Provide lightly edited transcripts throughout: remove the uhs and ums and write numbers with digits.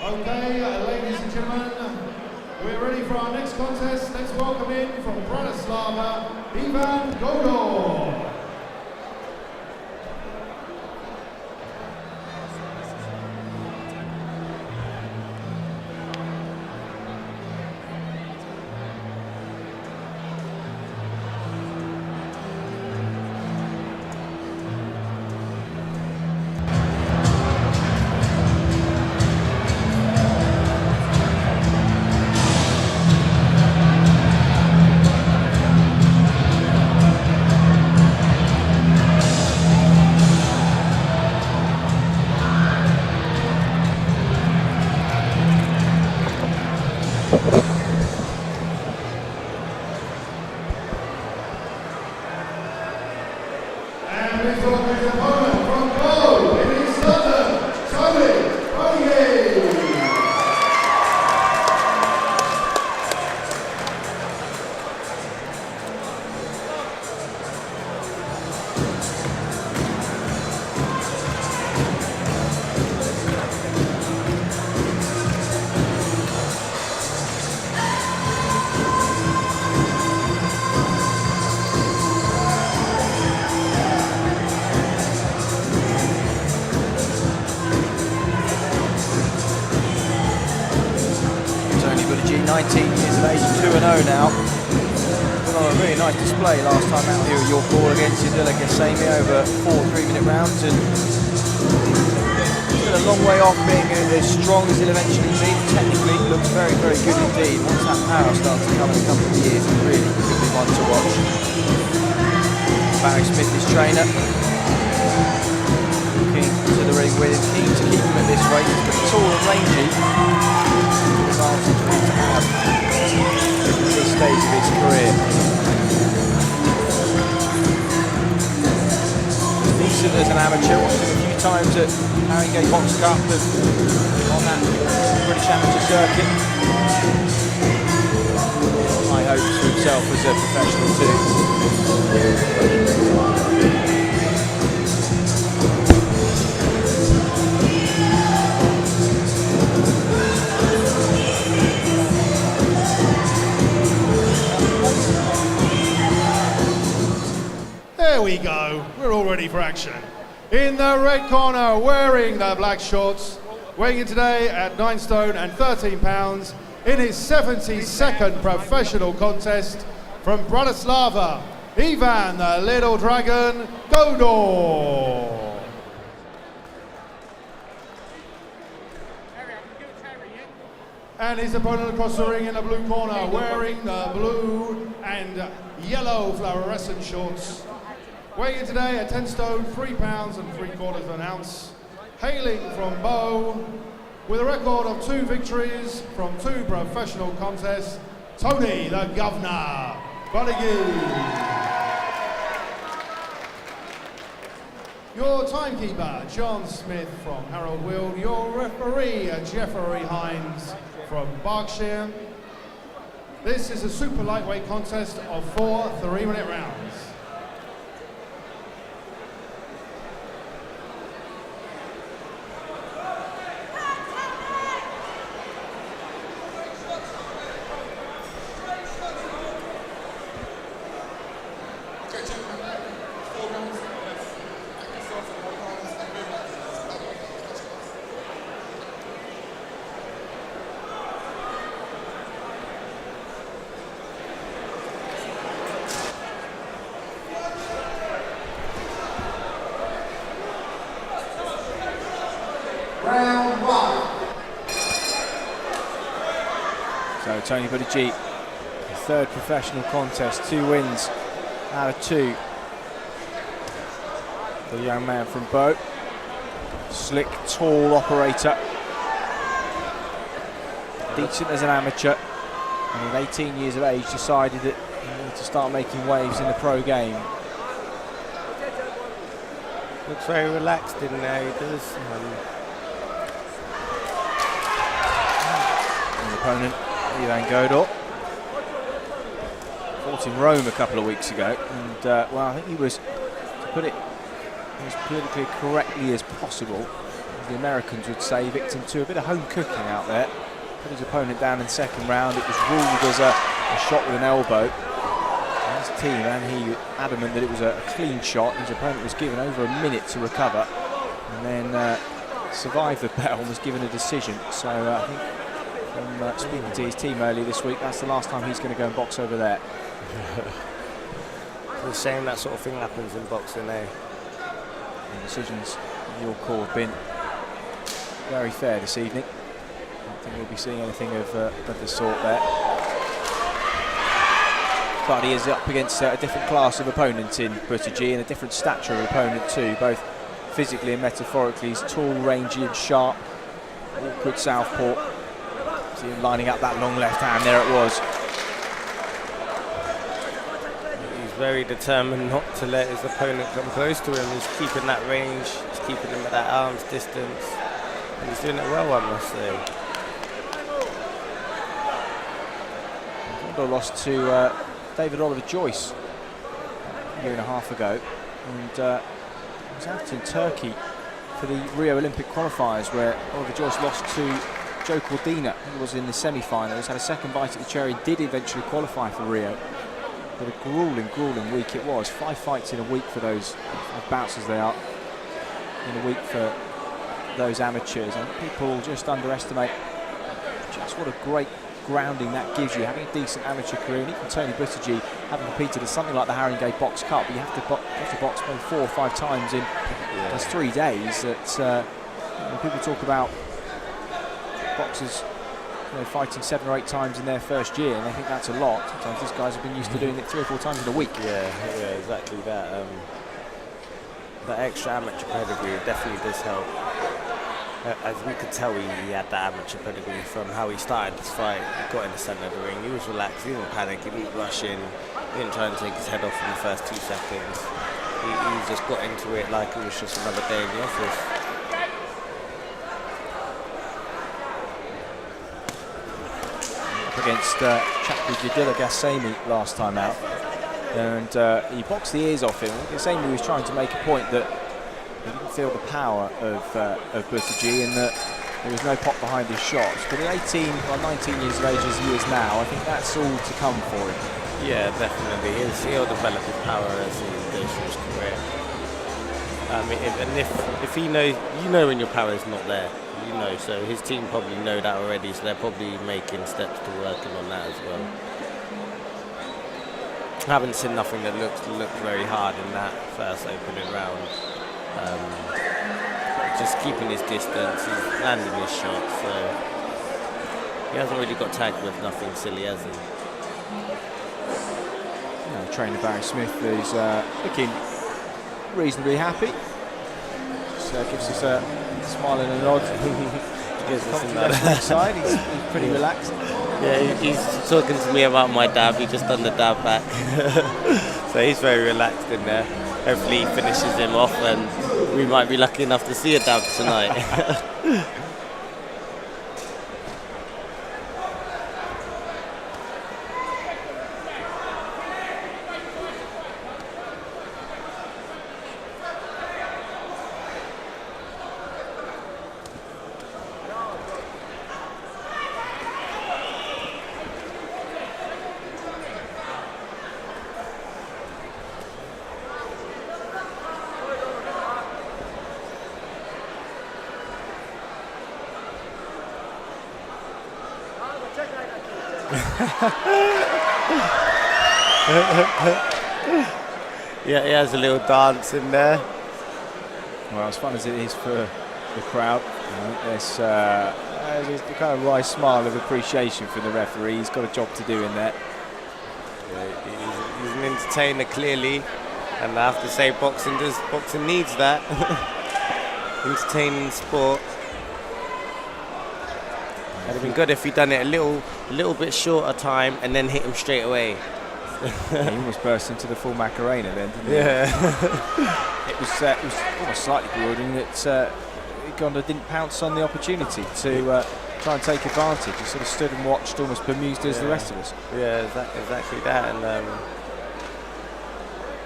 Okay, ladies and gentlemen, we're ready for our next contest. Let's welcome in from Bratislava, Ivan Godor. Tony Buttigieg, 19 years of age, 2-0 now. Put on a really nice display last time out here at York Hall against Yadila Gassemi over 4 3-minute rounds, and still a long way off being as strong as he'll eventually be. Technically looks very, very good indeed. Once that power starts to come in a couple of years, it really could be one to watch. Barry Smith, his trainer, looking to the ring with him, keen to keep him at this weight. He's pretty tall and rangy. Advantage for him to have at this stage of his career. Decent as an amateur, watched him a few times at Haringey Box Cup and on that British amateur circuit. High hopes for himself as a professional too. There we go, we're all ready for action. In the red corner, wearing the black shorts, weighing in today at 9 stone and 13 pounds, in his 72nd professional contest, from Bratislava, Ivan the Little Dragon Godor. And his opponent across the ring in the blue corner, wearing the blue and yellow fluorescent shorts, weighing in today at 10 stone, 3 pounds and 3/4 of an ounce, hailing from Bow, with a record of 2 victories from 2 professional contests, Tony the Governor Buttigieg. Your timekeeper, John Smith from Harold Weald. Your referee, Jeffrey Hines from Berkshire. This is a super lightweight contest of 4 3-minute rounds. Round 1. So Tony Buttigieg, the 3rd professional contest, 2 wins out of 2. The young man from Bow, slick, tall operator, decent as an amateur, and at 18 years of age decided that he wanted to start making waves in the pro game. Looks very relaxed in there, he does. Opponent Ivan Godor fought in Rome a couple of weeks ago, and well, I think he was, to put it as politically correctly as possible, the Americans would say, victim to a bit of home cooking out there. Put his opponent down in the second round. It was ruled as a shot with an elbow. And his team and he adamant that it was a clean shot. His opponent was given over a minute to recover, and then survived the bell and was given a decision. So I think from speaking to his team earlier this week, that's the last time he's going to go and box over there. It's a shame that sort of thing happens in boxing, eh? The decisions in your call have been very fair this evening. I don't think we'll be seeing anything of the sort there. But he is up against a different class of opponent in Buttigieg, and a different stature of opponent too, both physically and metaphorically. He's tall, rangy and sharp, awkward southpaw. See him lining up that long left hand, there it was. He's very determined not to let his opponent come close to him. He's keeping that range, he's keeping him at that arm's distance, and he's doing it well, I must say. Godor lost to David Oliver Joyce a year and a half ago, and was out in Turkey for the Rio Olympic qualifiers, where Oliver Joyce lost to Joe Cordina, who was in the semi-finals, had a second bite at the cherry, did eventually qualify for Rio. But a gruelling week it was. 5 fights in a week for those, as bouts as they are, in a week for those amateurs. And people just underestimate just what a great grounding that gives you, having a decent amateur career. And even Tony Buttigieg, having competed in something like the Haringey Box Cup, you have to box maybe 4 or 5 times in just 3 days. That when people talk about boxers fighting 7 or 8 times in their first year, and I think that's a lot. Sometimes these guys have been used to doing it 3 or 4 times in a week. Yeah, exactly that. The extra amateur pedigree definitely does help. As we could tell, he had that amateur pedigree from how he started this fight. He got in the centre of the ring, he was relaxed, he didn't panic, he didn't rush in, he didn't try and take his head off in the first 2 seconds. He just got into it like it was just another day in the office. Against Chakri Jadila Gassemi last time out, and he boxed the ears off him. Gassemi was trying to make a point that he didn't feel the power of Buttigieg, and that there was no pop behind his shots. But at 18 or 19 years of age as he is now, I think that's all to come for him. Yeah, definitely. He'll develop his power as he goes through his career. If he knows, when your power is not there. So his team probably know that already, so they're probably making steps to working on that as well. I haven't seen nothing that looked very hard in that first opening round. Just keeping his distance, he's landing his shots, so he hasn't really got tagged with nothing silly, has he? Trainer Barry Smith is looking reasonably happy. So gives us a smile and a nod. Gives us a side. He's pretty relaxed. Yeah, he's talking to me about my dab. He just done the dab back. So he's very relaxed in there. Hopefully he finishes him off, and we might be lucky enough to see a dab tonight. Yeah, he has a little dance in there. Well, as fun as it is for the crowd, there's a kind of wry smile of appreciation for the referee. He's got a job to do in there. Yeah, he's an entertainer, clearly, and I have to say boxing needs that. Entertaining sport. It'd have been good if he'd done it a little bit shorter time and then hit him straight away. He almost burst into the full Macarena then, didn't he? Yeah. It was almost slightly bewildering that Godor didn't pounce on the opportunity to try and take advantage. He sort of stood and watched, almost bemused as the rest of us. Yeah, exactly that. And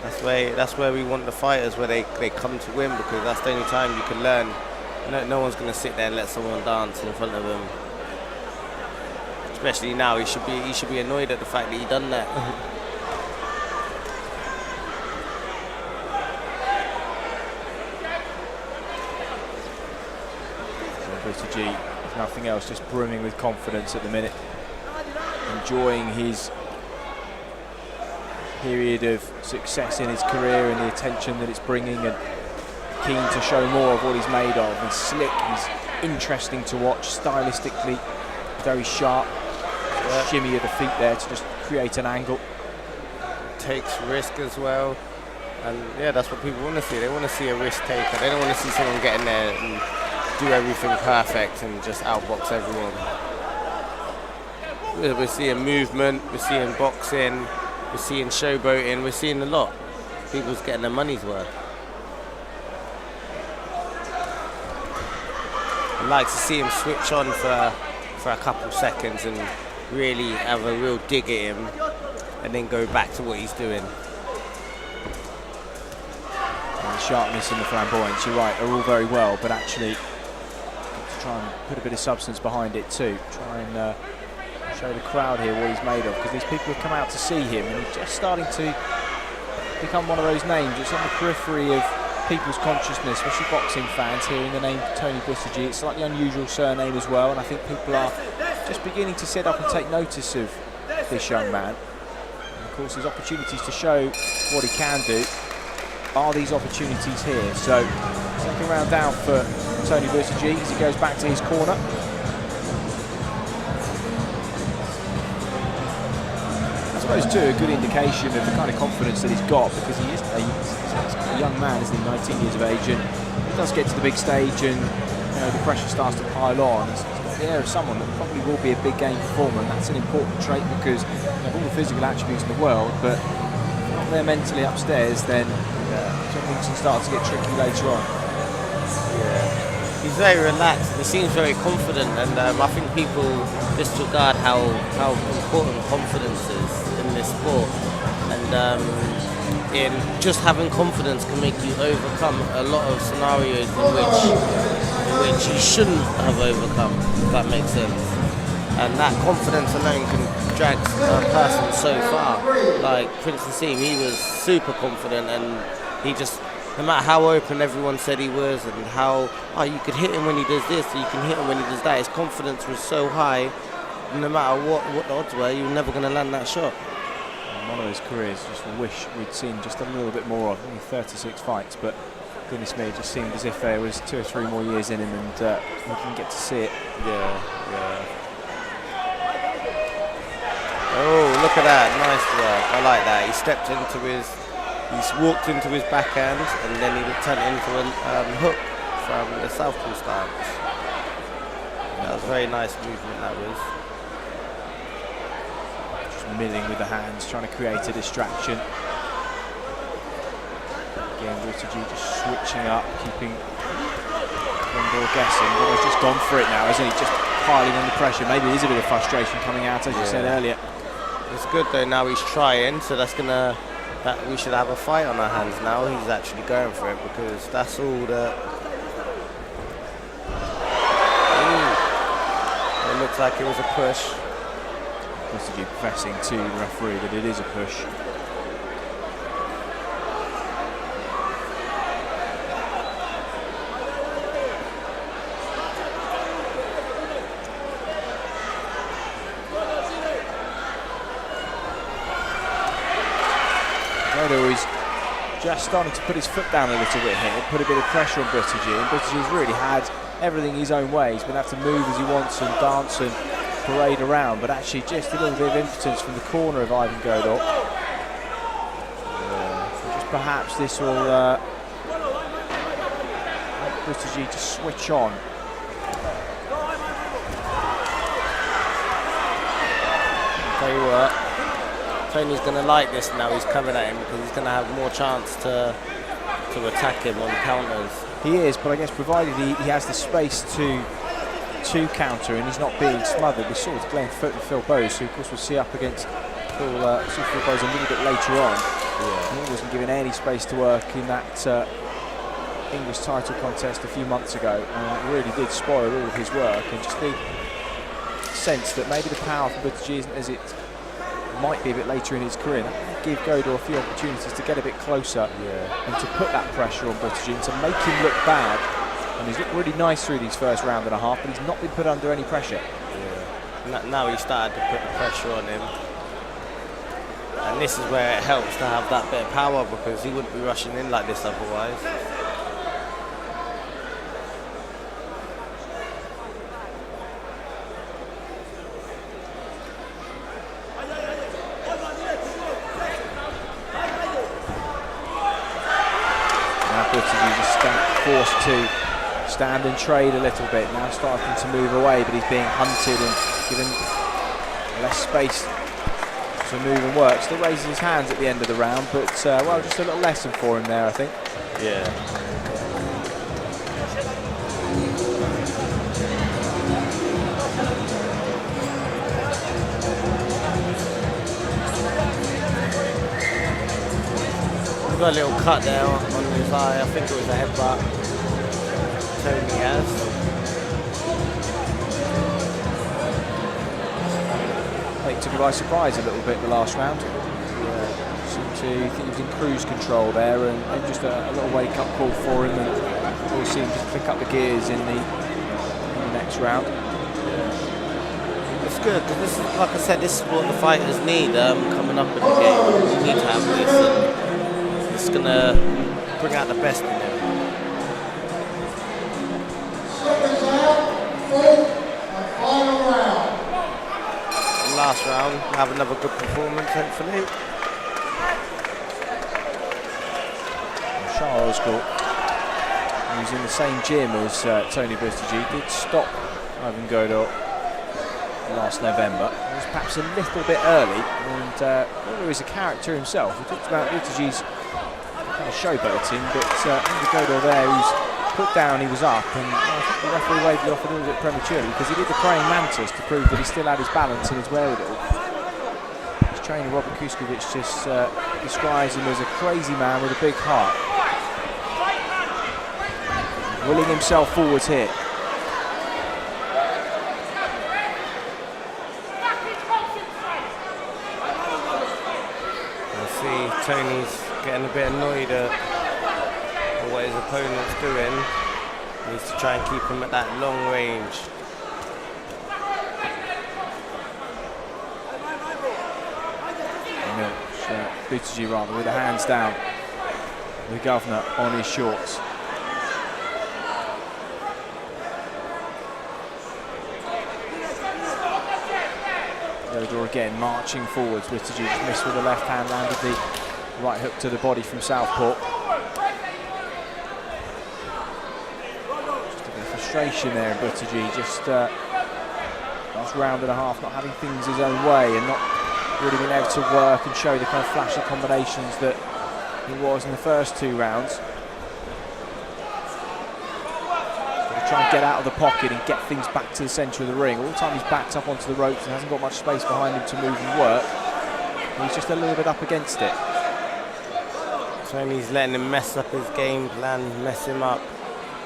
that's where we want the fighters, where they come to win, because that's the only time you can learn No one's going to sit there and let someone dance in front of him. Especially now, he should be annoyed at the fact that he done that. Buttigieg, if nothing else, just brimming with confidence at the minute, enjoying his period of success in his career and the attention that it's bringing, and keen to show more of what he's made of. He's slick, he's interesting to watch, stylistically very sharp, shimmy of the feet there to just create an angle. Takes risk as well, and yeah, that's what people want to see. They want to see a risk taker. They don't want to see someone get in there and do everything perfect and just outbox everyone. We're seeing movement, we're seeing boxing, we're seeing showboating, we're seeing a lot. People's getting their money's worth. I'd like to see him switch on for a couple seconds and really have a real dig at him and then go back to what he's doing. And the sharpness and the flamboyance, you're right, are all very well, but actually try and put a bit of substance behind it too. Try and show the crowd here what he's made of, because these people have come out to see him and he's just starting to become one of those names. It's on the periphery of people's consciousness, especially boxing fans, hearing the name Tony Buttigieg. It's a slightly unusual surname as well, and I think people are just beginning to sit up and take notice of this young man. And of course, his opportunities to show what he can do are these opportunities here. So second round down for Tony Buttigieg as he goes back to his corner. I suppose too a good indication of the kind of confidence that he's got, because he's a young man, isn't he, 19 years of age, and he does get to the big stage and the pressure starts to pile on. He's got the air of someone that probably will be a big game performer, and that's an important trait, because they have all the physical attributes in the world, but if they're not there mentally upstairs, then things can start to get tricky later on. He's very relaxed, he seems very confident, and I think people disregard how important confidence is in this sport. And in just having confidence can make you overcome a lot of scenarios in which you shouldn't have overcome, if that makes sense. And that confidence alone can drag a person so far. Like Prince Nassim, he was super confident, and he just, no matter how open everyone said he was, and how, you could hit him when he does this, or you can hit him when he does that, his confidence was so high, no matter what the odds were, you were never going to land that shot. And one of those careers just wish we'd seen just a little bit more of. Only 36 fights, but goodness me, it just seemed as if there was 2 or 3 more years in him, and we can get to see it. Yeah. Oh, look at that, nice work, I like that. He's walked into his backhand, and then he would turn it into a hook from the southpaw stance. That was a very nice movement, that was. Just milling with the hands, trying to create a distraction. Again, Buttigieg just switching up, keeping Gondor guessing. Gondor's just gone for it now, isn't he? Just piling on the pressure. Maybe there's a bit of frustration coming out, as you said earlier. It's good though, now he's trying, so that's gonna, that we should have a fight on our hands now. He's actually going for it, because that's all that. It looks like it was a push. Buttigieg professing to the referee that it is a push. Godor is just starting to put his foot down a little bit here, put a bit of pressure on Buttigieg, and Buttigieg's really had everything his own way. He's been able to move as he wants and dance and parade around, but actually just a little bit of impotence from the corner of Ivan Godor. So just perhaps this will help Buttigieg to switch on. Tell you what, Tony's going to like this now. He's coming at him, because he's going to have more chance to attack him on counters. He is, but I guess provided he has the space to counter and he's not being smothered. We saw with Glenn Foot and Phil Bowes, who of course we'll see up against Phil Bowes a little bit later on. He wasn't given any space to work in that English title contest a few months ago, and it really did spoil all of his work, and just the sense that maybe the power for Buttigieg isn't as it might be a bit later in his career. That might give Godor a few opportunities to get a bit closer and to put that pressure on Buttigieg and to make him look bad. And he's looked really nice through these first round and a half, but he's not been put under any pressure. Now he started to put the pressure on him. And this is where it helps to have that bit of power, because he wouldn't be rushing in like this otherwise. Now Buttigieg is forced to stand and trade a little bit, now starting to move away, but he's being hunted and given less space to move and work. Still raises his hands at the end of the round, but well, just a little lesson for him there, I think. Yeah. We've got a little cut there on his eye. I think it was a headbutt. Tony has. He took him by surprise a little bit the last round. Seemed to think he was in cruise control there, and just a little wake-up call for him, and we'll see him just pick up the gears in the next round. It's good, because this is, like I said, this is what the fighters need coming up in the game. You need to have this, and it's going to bring out the best in them. Last round, have another good performance, hopefully. Charles Osgood, who's in the same gym as Tony Buttigieg, did stop Ivan Godor last November. It was perhaps a little bit early, and Godor is a character himself. We talked about Buttigieg's kind of showboating, but Ivan Godor there, who's put down, he was up, and I think the referee waved it off a little bit prematurely, because he did the praying mantis to prove that he still had his balance and his wherewithal. His trainer Robert Kuskovic just describes him as a crazy man with a big heart. Willing himself forwards here. I see Tony's getting a bit annoyed at what his opponent's doing. He needs to try and keep him at that long range. Buttigieg rather, with the hands down. The governor on his shorts. Godor again marching forwards. Buttigieg missed with the left hand, landed the right hook to the body from southpaw. Just a bit of frustration there in Buttigieg, just last round and a half not having things his own way and not really being able to work and show the kind of flashy combinations that he was in the first two rounds. Try and get out of the pocket and get things back to the centre of the ring. All the time he's backed up onto the ropes and hasn't got much space behind him to move and work. He's just a little bit up against it. Tony's letting him mess up his game plan, mess him up.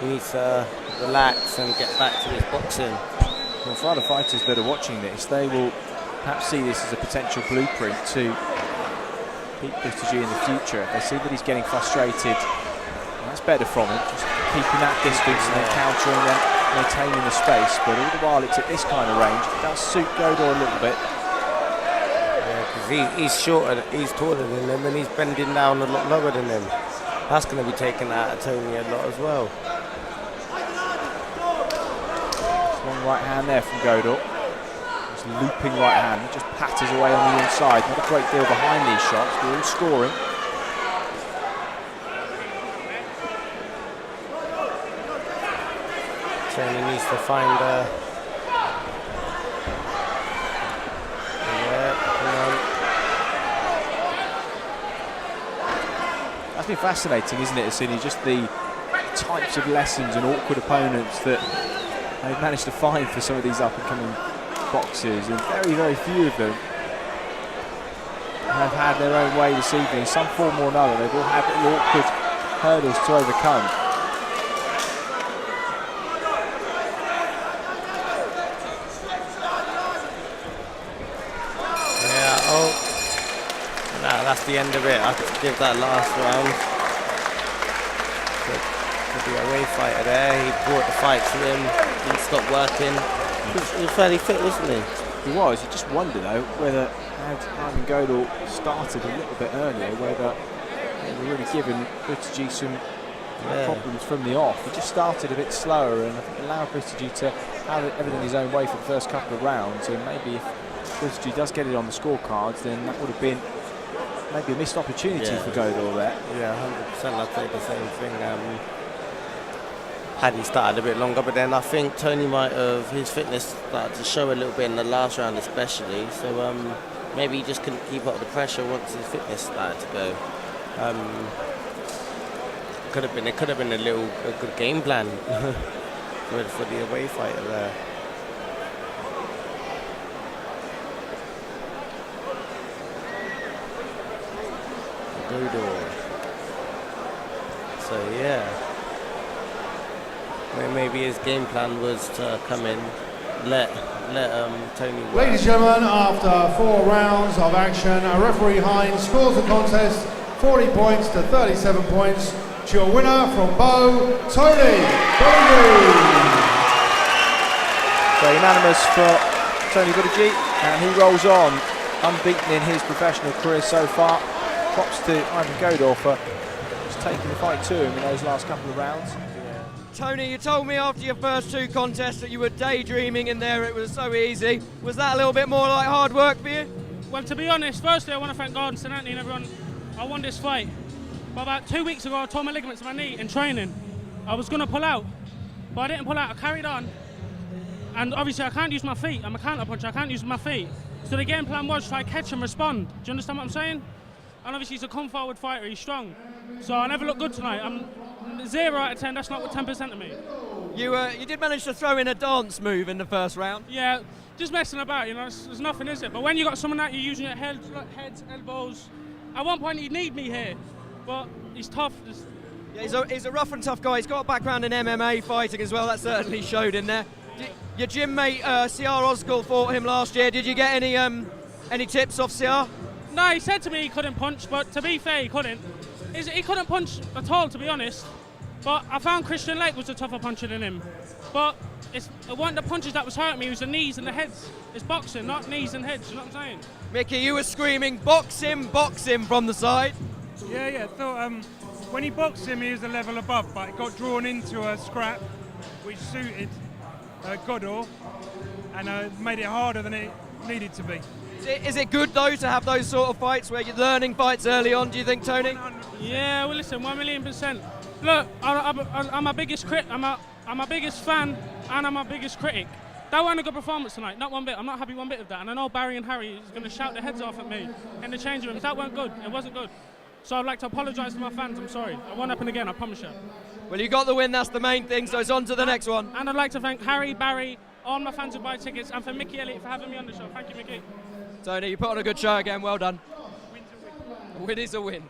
He needs to relax and get back to his boxing. Well, for other fighters that are watching this, they will perhaps see this as a potential blueprint to beat Buttigieg in the future. If they see that he's getting frustrated, that's better from him. Just keeping that distance and then countering them, maintaining the space. But all the while it's at this kind of range, it does suit Godor a little bit. Yeah, because he's shorter, he's taller than him, and he's bending down a lot lower than him. That's going to be taken out of Tony a lot as well. Long right hand there from Godor. Just looping right hand, it just patters away on the inside. Not a great deal behind these shots, but all scoring. Tony needs to find That's been fascinating, isn't it, Asini? Just the types of lessons and awkward opponents that they've managed to find for some of these up-and-coming boxers, and very, very few of them have had their own way this evening in some form or another. They've all had little awkward hurdles to overcome. that's the end of it. I could give that last round to the away fighter there. He brought the fight to him, didn't stop working. He was fairly fit, wasn't he? He was. You just wonder though whether Ivan Godor started a little bit earlier, whether they were really giving Buttigieg some problems from the off. He just started a bit slower and I think allowed Buttigieg to have everything his own way for the first couple of rounds. And maybe if Buttigieg does get it on the scorecards, then that would have been maybe a missed opportunity for Godor there. Yeah, 100%. I'd say the same thing. Had he started a bit longer, but then I think Tony might have, his fitness started to show a little bit in the last round especially, so maybe he just couldn't keep up the pressure once his fitness started to go. It could have been a good game plan for the away fighter there. Godor. So yeah. Maybe his game plan was to come in, let Tony work. Ladies and gentlemen, after 4 rounds of action, referee Hines scores the contest 40 points to 37 points. It's your winner from Bo, Tony Buttigieg. So unanimous for Tony Buttigieg, and he rolls on unbeaten in his professional career so far. Props to Ivan Godor for just taking the fight to him in those last couple of rounds. Tony, you told me after your first 2 contests that you were daydreaming in there, it was so easy. Was that a little bit more like hard work for you? Well, to be honest, firstly I want to thank God and St. Anthony and everyone. I won this fight. But about 2 weeks ago I tore my ligaments in my knee in training. I was going to pull out, but I didn't pull out, I carried on. And obviously I can't use my feet, I'm a counter puncher, I can't use my feet. So the game plan was try catch and respond. Do you understand what I'm saying? And obviously he's a come forward fighter, he's strong. So I never look good tonight. I'm 0 out of 10, that's not 10% of me. You did manage to throw in a dance move in the first round. Yeah, just messing about, you know, there's nothing, is it? But when you got someone that you're using your heads, elbows, at one point he'd need me here, but he's tough. Yeah, he's a rough and tough guy. He's got a background in MMA fighting as well, that certainly showed in there. Your gym mate, CR Osgood, fought him last year. Did you get any tips off CR? No, he said to me he couldn't punch, but to be fair, he couldn't. He couldn't punch at all, to be honest. But I found Christian Lake was a tougher puncher than him. But it wasn't the punches that was hurting me, it was the knees and the heads. It's boxing, not knees and heads, you know what I'm saying? Mickey, you were screaming, box him from the side. Yeah, thought when he boxed him, he was a level above, but it got drawn into a scrap, which suited Godor, and made it harder than it needed to be. Is it good though to have those sort of fights where you're learning fights early on, do you think, Tony? 100%. Yeah, well listen, 1,000,000%. Look, I'm my biggest I'm my biggest fan and I'm my biggest critic. That wasn't a good performance tonight, not one bit. I'm not happy one bit of that. And I know Barry and Harry is going to shout their heads off at me in the changing rooms. That weren't good, it wasn't good. So I'd like to apologise to my fans, I'm sorry. It won't happen again, I promise you. Well, you got the win, that's the main thing, so it's on to the next one. And I'd like to thank Harry, Barry, all my fans who buy tickets, and for Mickey Elliott for having me on the show. Thank you, Mickey. Tony, you put on a good show again, well done. Win is a win.